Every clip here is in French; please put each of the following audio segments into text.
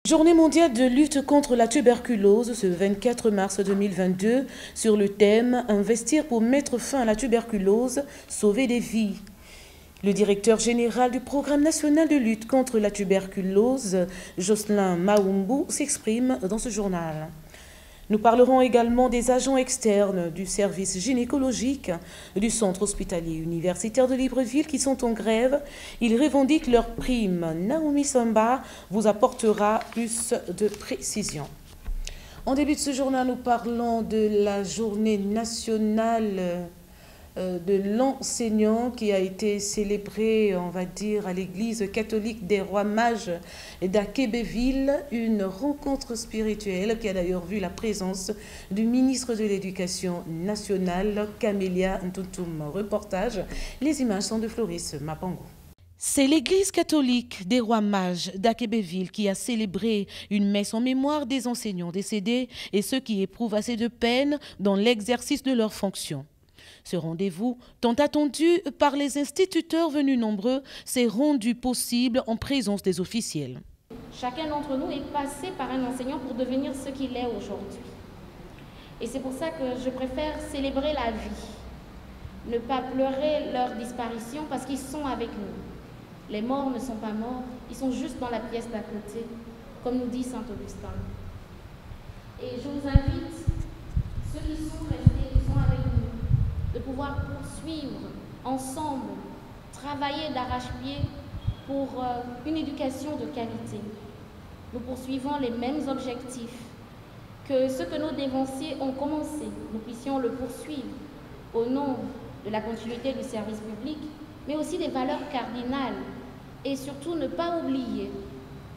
Journée mondiale de lutte contre la tuberculose ce 24 mars 2022 sur le thème « Investir pour mettre fin à la tuberculose, sauver des vies ». Le directeur général du Programme national de lutte contre la tuberculose, Jocelyn Maoumbu, s'exprime dans ce journal. Nous parlerons également des agents externes du service gynécologique du centre hospitalier universitaire de Libreville qui sont en grève. Ils revendiquent leurs primes. Naomi Samba vous apportera plus de précisions. En début de ce journal, nous parlons de la journée nationale de l'enseignant qui a été célébrée, on va dire, à l'église catholique des Rois Mages d'Akébéville, une rencontre spirituelle qui a d'ailleurs vu la présence du ministre de l'Éducation nationale, Camélia Ntuntum. Reportage, les images sont de Floris Mapango. C'est l'église catholique des Rois Mages d'Akébéville qui a célébré une messe en mémoire des enseignants décédés et ceux qui éprouvent assez de peine dans l'exercice de leurs fonctions. Ce rendez-vous, tant attendu par les instituteurs venus nombreux, s'est rendu possible en présence des officiels. Chacun d'entre nous est passé par un enseignant pour devenir ce qu'il est aujourd'hui. Et c'est pour ça que je préfère célébrer la vie, ne pas pleurer leur disparition parce qu'ils sont avec nous. Les morts ne sont pas morts, ils sont juste dans la pièce d'à côté, comme nous dit saint Augustin. Et je vous invite, ceux qui sont restés, qui sont avec nous, de pouvoir poursuivre ensemble, travailler d'arrache-pied pour une éducation de qualité. Nous poursuivons les mêmes objectifs que ceux que nos dévanciers ont commencé. Nous puissions le poursuivre au nom de la continuité du service public, mais aussi des valeurs cardinales et surtout ne pas oublier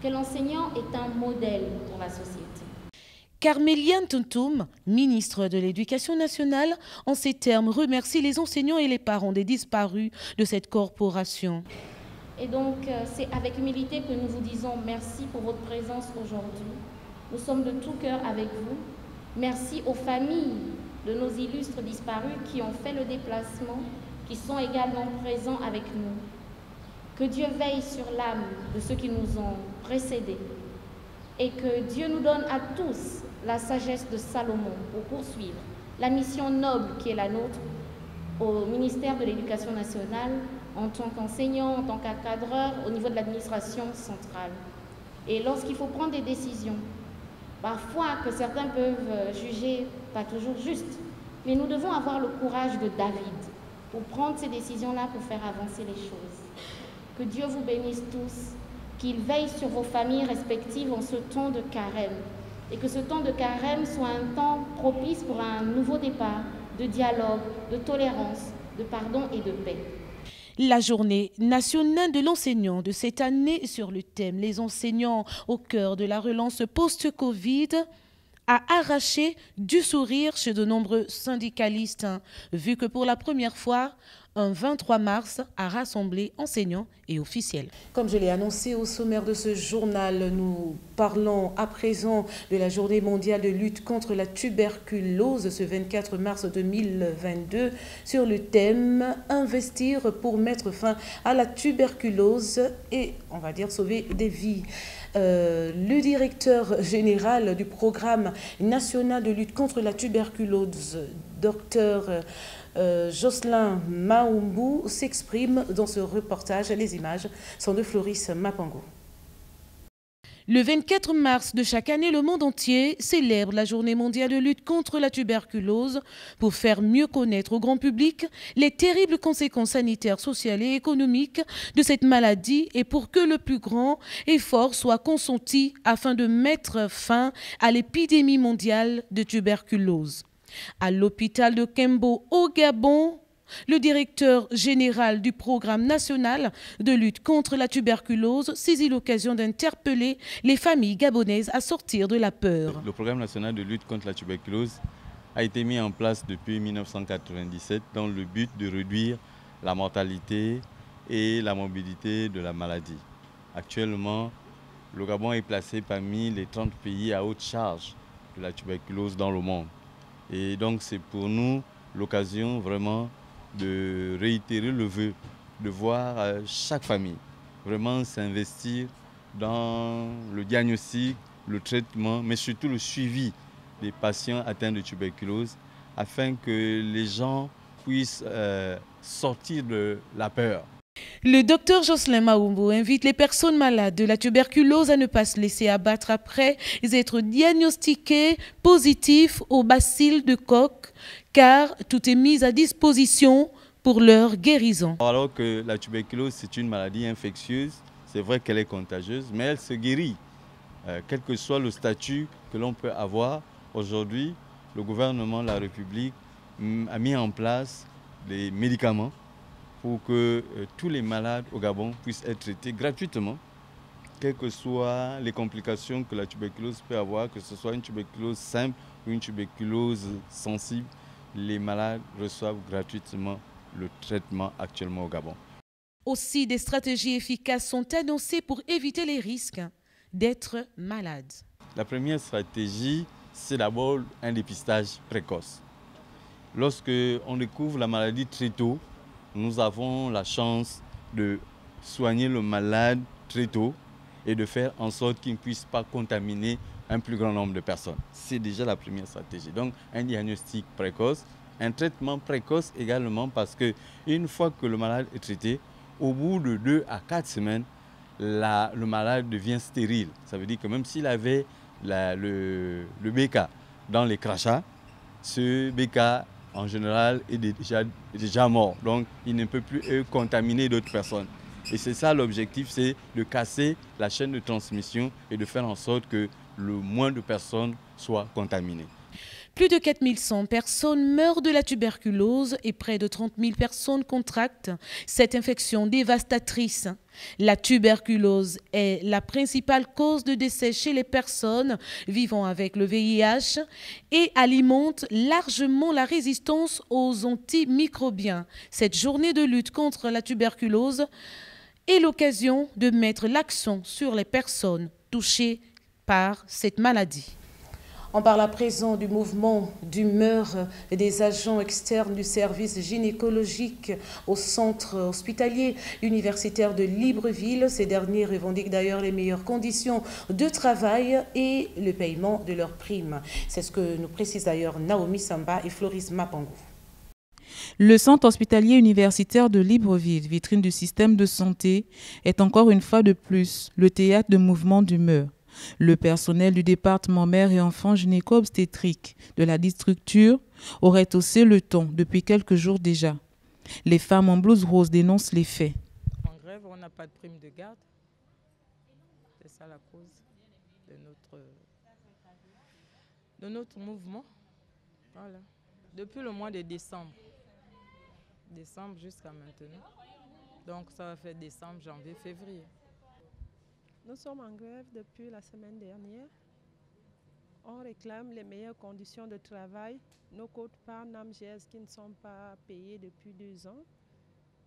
que l'enseignant est un modèle pour la société. Camélia Ntuntum, ministre de l'Éducation nationale, en ces termes remercie les enseignants et les parents des disparus de cette corporation. Et donc, c'est avec humilité que nous vous disons merci pour votre présence aujourd'hui. Nous sommes de tout cœur avec vous. Merci aux familles de nos illustres disparus qui ont fait le déplacement, qui sont également présents avec nous. Que Dieu veille sur l'âme de ceux qui nous ont précédés et que Dieu nous donne à tous la sagesse de Salomon pour poursuivre la mission noble qui est la nôtre au ministère de l'Éducation nationale en tant qu'enseignant, en tant qu'encadreur au niveau de l'administration centrale. Et lorsqu'il faut prendre des décisions, parfois que certains peuvent juger pas toujours justes, mais nous devons avoir le courage de David pour prendre ces décisions-là pour faire avancer les choses. Que Dieu vous bénisse tous, qu'il veille sur vos familles respectives en ce temps de carême et que ce temps de carême soit un temps propice pour un nouveau départ de dialogue, de tolérance, de pardon et de paix. La journée nationale de l'enseignant de cette année sur le thème « Les enseignants au cœur de la relance post-Covid » a arraché du sourire chez de nombreux syndicalistes, vu que pour la première fois, un 23 mars a rassemblé enseignants et officiels. Comme je l'ai annoncé au sommaire de ce journal, nous parlons à présent de la journée mondiale de lutte contre la tuberculose ce 24 mars 2022 sur le thème « Investir pour mettre fin à la tuberculose et, on va dire, sauver des vies ». Le directeur général du Programme national de lutte contre la tuberculose, Dr Jocelyn Maoumbu, s'exprime dans ce reportage. Les images sont de Floris Mapango. Le 24 mars de chaque année, le monde entier célèbre la journée mondiale de lutte contre la tuberculose pour faire mieux connaître au grand public les terribles conséquences sanitaires, sociales et économiques de cette maladie et pour que le plus grand effort soit consenti afin de mettre fin à l'épidémie mondiale de tuberculose. À l'hôpital de Kembo au Gabon, le directeur général du Programme national de lutte contre la tuberculose saisit l'occasion d'interpeller les familles gabonaises à sortir de la peur. Le Programme national de lutte contre la tuberculose a été mis en place depuis 1997 dans le but de réduire la mortalité et la morbidité de la maladie. Actuellement, le Gabon est placé parmi les 30 pays à haute charge de la tuberculose dans le monde. Et donc c'est pour nous l'occasion vraiment de réitérer le vœu, de voir chaque famille vraiment s'investir dans le diagnostic, le traitement, mais surtout le suivi des patients atteints de tuberculose afin que les gens puissent sortir de la peur. Le docteur Jocelyn Maoumbo invite les personnes malades de la tuberculose à ne pas se laisser abattre après être diagnostiquées positifs au bacille de Koch, car tout est mis à disposition pour leur guérison. Alors que la tuberculose, c'est une maladie infectieuse, c'est vrai qu'elle est contagieuse, mais elle se guérit. Quel que soit le statut que l'on peut avoir, aujourd'hui, le gouvernement de la République a mis en place des médicaments pour que tous les malades au Gabon puissent être traités gratuitement, quelles que soient les complications que la tuberculose peut avoir, que ce soit une tuberculose simple ou une tuberculose sensible, les malades reçoivent gratuitement le traitement actuellement au Gabon. Aussi, des stratégies efficaces sont annoncées pour éviter les risques d'être malade. La première stratégie, c'est d'abord un dépistage précoce. Lorsque on découvre la maladie très tôt, nous avons la chance de soigner le malade très tôt et de faire en sorte qu'il ne puisse pas contaminer un plus grand nombre de personnes. C'est déjà la première stratégie. Donc un diagnostic précoce, un traitement précoce également, parce qu'une fois que le malade est traité, au bout de 2 à 4 semaines, le malade devient stérile. Ça veut dire que même s'il avait le BK dans les crachats, ce BK en général est déjà mort. Donc il ne peut plus contaminer d'autres personnes. Et c'est ça l'objectif, c'est de casser la chaîne de transmission et de faire en sorte que le moins de personnes soient contaminées. Plus de 4100 personnes meurent de la tuberculose et près de 30 000 personnes contractent cette infection dévastatrice. La tuberculose est la principale cause de décès chez les personnes vivant avec le VIH et alimente largement la résistance aux antimicrobiens. Cette journée de lutte contre la tuberculose est l'occasion de mettre l'accent sur les personnes touchées par cette maladie. On parle à présent du mouvement d'humeur des agents externes du service gynécologique au centre hospitalier universitaire de Libreville. Ces derniers revendiquent d'ailleurs les meilleures conditions de travail et le paiement de leurs primes. C'est ce que nous précisent d'ailleurs Naomi Samba et Floris Mapango. Le centre hospitalier universitaire de Libreville, vitrine du système de santé, est encore une fois de plus le théâtre de mouvements d'humeur. Le personnel du département mère et enfants gynéco-obstétrique de la dite structure aurait haussé le ton depuis quelques jours déjà. Les femmes en blouse rose dénoncent les faits. En grève, on n'a pas de prime de garde. C'est ça la cause de notre mouvement. Voilà. Depuis le mois de décembre jusqu'à maintenant. Donc ça va faire décembre, janvier, février. Nous sommes en grève depuis la semaine dernière. On réclame les meilleures conditions de travail, nos quotes-parts NAMGS qui ne sont pas payées depuis 2 ans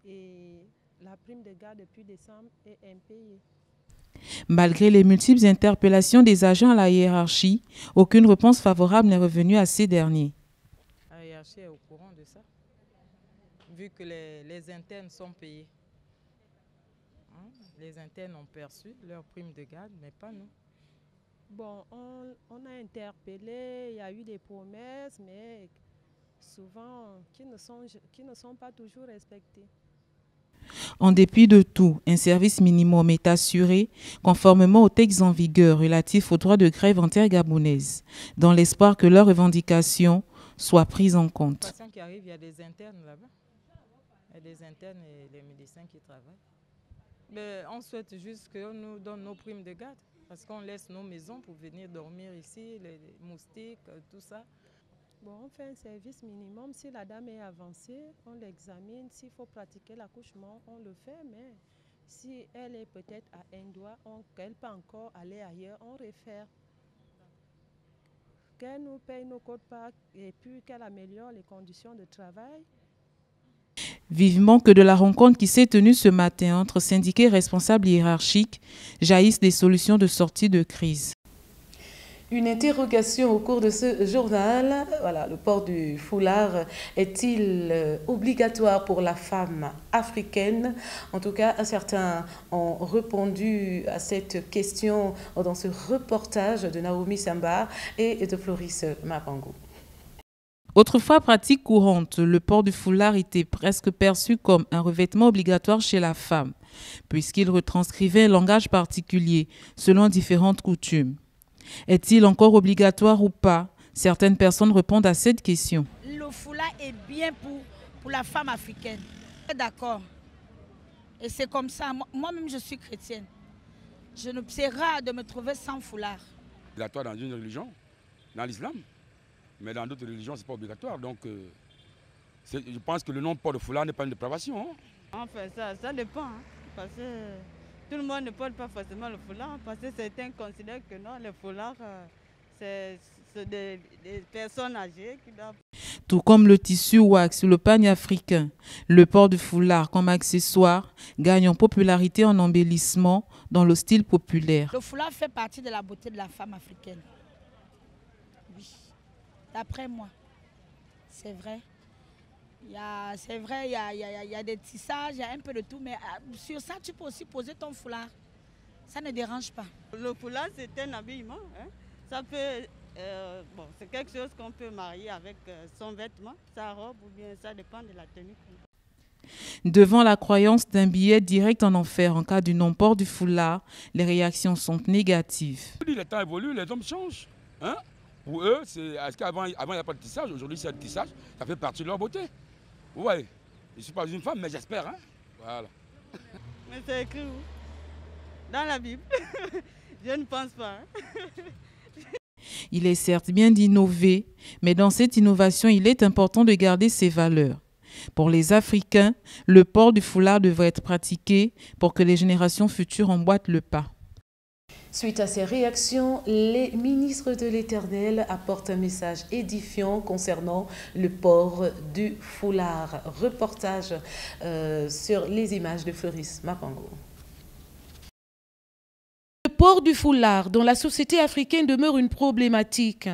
et la prime de garde depuis décembre est impayée. Malgré les multiples interpellations des agents à la hiérarchie, aucune réponse favorable n'est revenue à ces derniers. La hiérarchie est au courant de ça, vu que les internes sont payés. Les internes ont perçu leur prime de garde, mais pas nous. Bon, on a interpellé, il y a eu des promesses, mais souvent qui ne sont pas toujours respectées. En dépit de tout, un service minimum est assuré conformément aux textes en vigueur relatifs aux droits de grève intergabonaise, dans l'espoir que leurs revendications soient prises en compte. Les patients qui arrivent, il y a des internes là-bas. Il y a des internes et les médecins qui travaillent. Mais on souhaite juste qu'on nous donne nos primes de garde, parce qu'on laisse nos maisons pour venir dormir ici, les moustiques, tout ça. Bon, on fait un service minimum. Si la dame est avancée, on l'examine. S'il faut pratiquer l'accouchement, on le fait. Mais si elle est peut-être à un doigt, qu'elle peut encore aller ailleurs, on réfère. Qu'elle nous paye nos quotes-parts et puis qu'elle améliore les conditions de travail. Vivement que de la rencontre qui s'est tenue ce matin entre syndiqués responsables hiérarchiques jaillissent des solutions de sortie de crise. Une interrogation au cours de ce journal. Voilà, le port du foulard est-il obligatoire pour la femme africaine? En tout cas, certains ont répondu à cette question dans ce reportage de Naomi Samba et de Floris Mapango. Autrefois pratique courante, le port du foulard était presque perçu comme un revêtement obligatoire chez la femme, puisqu'il retranscrivait un langage particulier selon différentes coutumes. Est-il encore obligatoire ou pas? Certaines personnes répondent à cette question. Le foulard est bien pour la femme africaine. D'accord. Et c'est comme ça. Moi-même, je suis chrétienne. C'est rare de me trouver sans foulard. Obligatoire dans une religion, dans l'islam. Mais dans d'autres religions, ce n'est pas obligatoire. Donc, je pense que le non-port de foulard n'est pas une dépravation. Hein. Enfin, ça dépend. Hein, parce que tout le monde ne porte pas forcément le foulard. Parce que certains considèrent que non, le foulard, c'est des personnes âgées qui doivent... Tout comme le tissu wax ou le pagne africain, le port du foulard comme accessoire gagne en popularité en embellissement dans le style populaire. Le foulard fait partie de la beauté de la femme africaine. Oui, d'après moi, c'est vrai. Il y a des tissages, il y a un peu de tout, mais sur ça, tu peux aussi poser ton foulard. Ça ne dérange pas. Le foulard, c'est un habillement. Hein. Ça peut... bon, c'est quelque chose qu'on peut marier avec son vêtement, sa robe, ou bien ça dépend de la tenue. Devant la croyance d'un billet direct en enfer en cas du non-port du foulard, les réactions sont négatives. Le temps évolue, les hommes changent. Hein? Pour eux, avant il n'y a pas de tissage, aujourd'hui c'est le tissage, ça fait partie de leur beauté. Ouais, je ne suis pas une femme, mais j'espère. Hein? Voilà. Mais c'est écrit où? Dans la Bible. Je ne pense pas. Hein? Il est certes bien d'innover, mais dans cette innovation, il est important de garder ses valeurs. Pour les Africains, le port du foulard devrait être pratiqué pour que les générations futures emboîtent le pas. Suite à ces réactions, les ministres de l'Éternel apportent un message édifiant concernant le port du foulard. Reportage sur les images de Floris Mapango. Le port du foulard dans la société africaine demeure une problématique.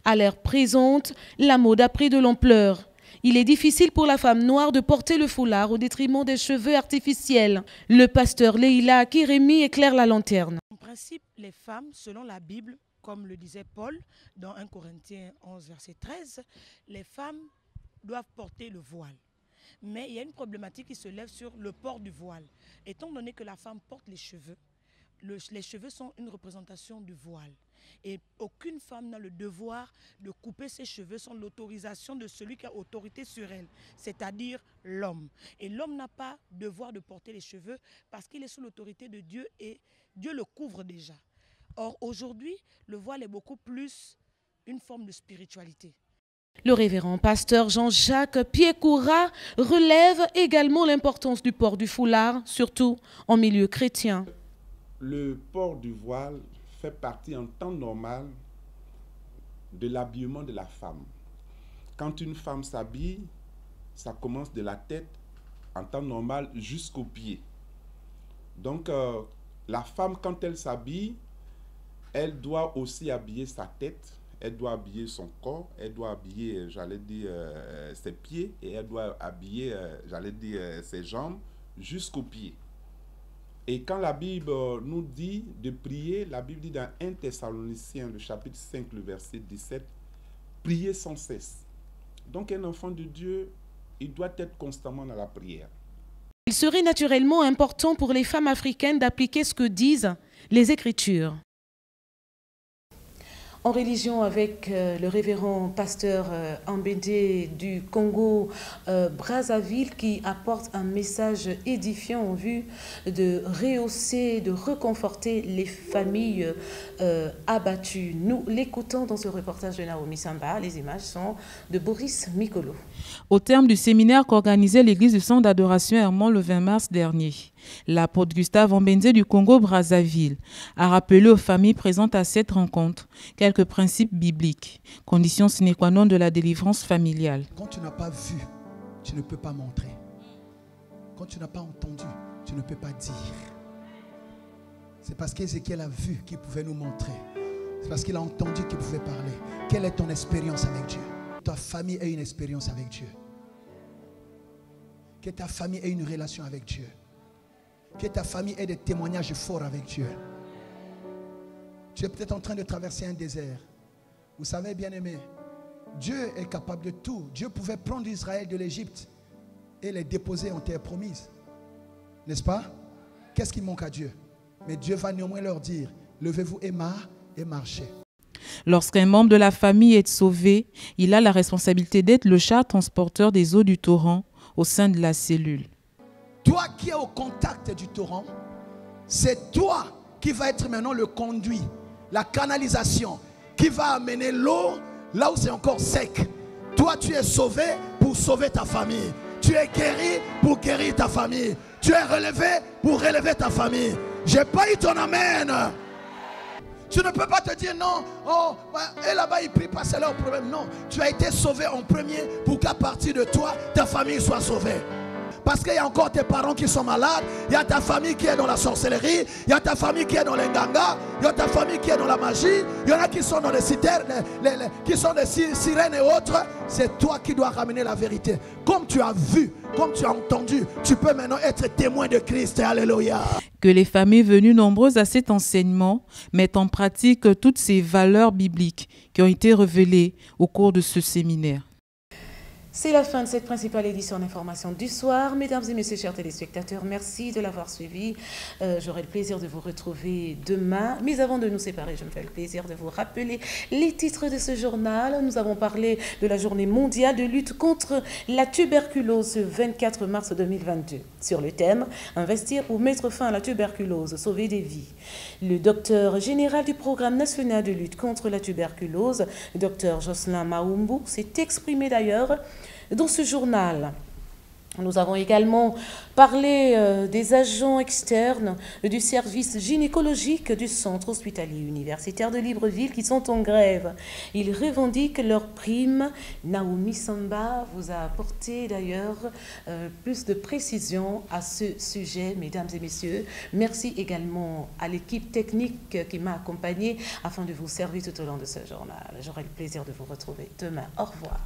À l'ère présente, la mode a pris de l'ampleur. Il est difficile pour la femme noire de porter le foulard au détriment des cheveux artificiels. Le pasteur Leila Kiremi éclaire la lanterne. En principe, les femmes, selon la Bible, comme le disait Paul dans 1 Corinthiens 11, verset 13, les femmes doivent porter le voile. Mais il y a une problématique qui se lève sur le port du voile. Étant donné que la femme porte les cheveux sont une représentation du voile. Et aucune femme n'a le devoir de couper ses cheveux sans l'autorisation de celui qui a autorité sur elle, c'est-à-dire l'homme. Et l'homme n'a pas devoir de porter les cheveux parce qu'il est sous l'autorité de Dieu et Dieu le couvre déjà. Or, aujourd'hui, le voile est beaucoup plus une forme de spiritualité. Le révérend pasteur Jean-Jacques Piécoura relève également l'importance du port du foulard, surtout en milieu chrétien. Le port du voile fait partie en temps normal de l'habillement de la femme. Quand une femme s'habille, ça commence de la tête en temps normal jusqu'aux pieds. Donc la femme, quand elle s'habille, elle doit aussi habiller sa tête, elle doit habiller son corps, elle doit habiller, ses pieds et elle doit habiller, ses jambes jusqu'aux pieds. Et quand la Bible nous dit de prier, la Bible dit dans 1 Thessaloniciens, le chapitre 5, le verset 17, prier sans cesse. Donc un enfant de Dieu, il doit être constamment dans la prière. Il serait naturellement important pour les femmes africaines d'appliquer ce que disent les Écritures. En religion avec le révérend pasteur Ambédé du Congo Brazzaville qui apporte un message édifiant en vue de rehausser, de réconforter les familles abattues. Nous l'écoutons dans ce reportage de Naomi Samba. Les images sont de Boris Mikolo. Au terme du séminaire qu'organisait l'église du centre d'adoration Hermon le 20 mars dernier, l'apôtre Gustave Ambédé du Congo Brazzaville a rappelé aux familles présentes à cette rencontre quelques principes bibliques, conditions sine qua non de la délivrance familiale. Quand tu n'as pas vu, tu ne peux pas montrer. Quand tu n'as pas entendu, tu ne peux pas dire. C'est parce qu'Ézéchiel a vu qu'il pouvait nous montrer C'est parce qu'il a entendu qu'il pouvait parler. Quelle est ton expérience avec Dieu? Ta famille ait une expérience avec Dieu. Que ta famille ait une relation avec Dieu. Que ta famille ait des témoignages forts avec Dieu. Tu es peut-être en train de traverser un désert. Vous savez, bien-aimé, Dieu est capable de tout. Dieu pouvait prendre Israël de l'Égypte et les déposer en terre promise. N'est-ce pas? Qu'est-ce qui manque à Dieu? Mais Dieu va néanmoins leur dire, levez-vous et marchez. Lorsqu'un membre de la famille est sauvé, il a la responsabilité d'être le char transporteur des eaux du torrent au sein de la cellule. Toi qui es au contact du torrent, c'est toi qui va être maintenant le conduit, la canalisation, qui va amener l'eau là où c'est encore sec. Toi, tu es sauvé pour sauver ta famille. Tu es guéri pour guérir ta famille. Tu es relevé pour relever ta famille. J'ai pas eu ton amen. Tu ne peux pas te dire non, oh, et là-bas ils prient pas, c'est leur problème. Non, tu as été sauvé en premier pour qu'à partir de toi, ta famille soit sauvée. Parce qu'il y a encore tes parents qui sont malades, il y a ta famille qui est dans la sorcellerie, il y a ta famille qui est dans les gangas, il y a ta famille qui est dans la magie, il y en a qui sont dans les citernes, qui sont des sirènes et autres. C'est toi qui dois ramener la vérité. Comme tu as vu, comme tu as entendu, tu peux maintenant être témoin de Christ. Alléluia. Que les familles venues nombreuses à cet enseignement mettent en pratique toutes ces valeurs bibliques qui ont été révélées au cours de ce séminaire. C'est la fin de cette principale édition d'information du soir. Mesdames et messieurs, chers téléspectateurs, merci de l'avoir suivi. J'aurai le plaisir de vous retrouver demain. Mais avant de nous séparer, je me fais le plaisir de vous rappeler les titres de ce journal. Nous avons parlé de la journée mondiale de lutte contre la tuberculose ce 24 mars 2022. Sur le thème « Investir pour mettre fin à la tuberculose, sauver des vies ». Le docteur général du programme national de lutte contre la tuberculose, docteur Jocelyn Maoumbu, s'est exprimé d'ailleurs dans ce journal. Nous avons également parlé des agents externes du service gynécologique du centre hospitalier universitaire de Libreville qui sont en grève. Ils revendiquent leurs primes. Naomi Samba vous a apporté d'ailleurs plus de précisions à ce sujet, mesdames et messieurs. Merci également à l'équipe technique qui m'a accompagnée afin de vous servir tout au long de ce journal. J'aurai le plaisir de vous retrouver demain. Au revoir.